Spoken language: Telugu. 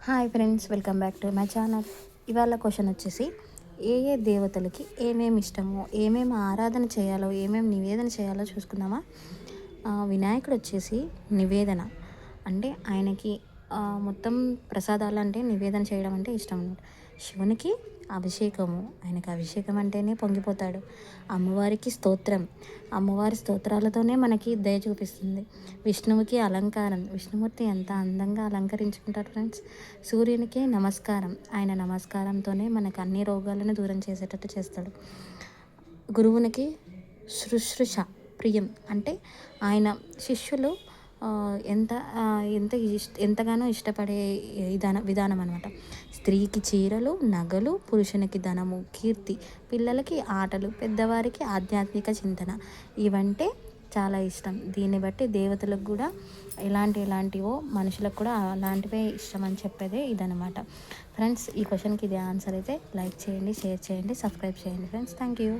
Hi friends, welcome back to my channel. ఇవాళ క్వశ్చన్ వచ్చేసి, ఏ ఏ దేవతలకి ఏమేమి ఇష్టమో, ఏమేమి ఆరాధన చేయాలో, ఏమేమి నివేదన చేయాలో చూసుకుందామా. వినాయకుడు వచ్చేసి నివేదన అంటే ఆయనకి మొత్తం ప్రసాదాలు అంటే నివేదన చేయడం అంటే ఇష్టం అన్నమాట. శివునికి అభిషేకము, ఆయనకి అభిషేకం అంటేనే పొంగిపోతాడు. అమ్మవారికి స్తోత్రం, అమ్మవారి స్తోత్రాలతోనే మనకి దయ చూపిస్తుంది. విష్ణువుకి అలంకారం, విష్ణుమూర్తి ఎంత అందంగా అలంకరించుకుంటారు ఫ్రెండ్స్. సూర్యునికి నమస్కారం, ఆయన నమస్కారంతోనే మనకు అన్ని రోగాలను దూరం చేసేటట్టు చేస్తాడు. గురువునికి శుశ్రూష ప్రియం అంటే ఆయన శిష్యులు ఎంత ఎంతగానో ఇష్టపడే విధానం అనమాట. స్త్రీకి చీరలు, నగలు, పురుషునికి ధనము, కీర్తి, పిల్లలకి ఆటలు, పెద్దవారికి ఆధ్యాత్మిక చింతన, ఇవంటే చాలా ఇష్టం. దీన్ని బట్టి దేవతలకు కూడా ఎలాంటివో మనుషులకు కూడా అలాంటివే ఇష్టం అని చెప్పేదే ఇదనమాట. ఫ్రెండ్స్, ఈ క్వశ్చన్కి ఇదే ఆన్సర్ అయితే లైక్ చేయండి, షేర్ చేయండి, సబ్స్క్రైబ్ చేయండి ఫ్రెండ్స్. Thank you.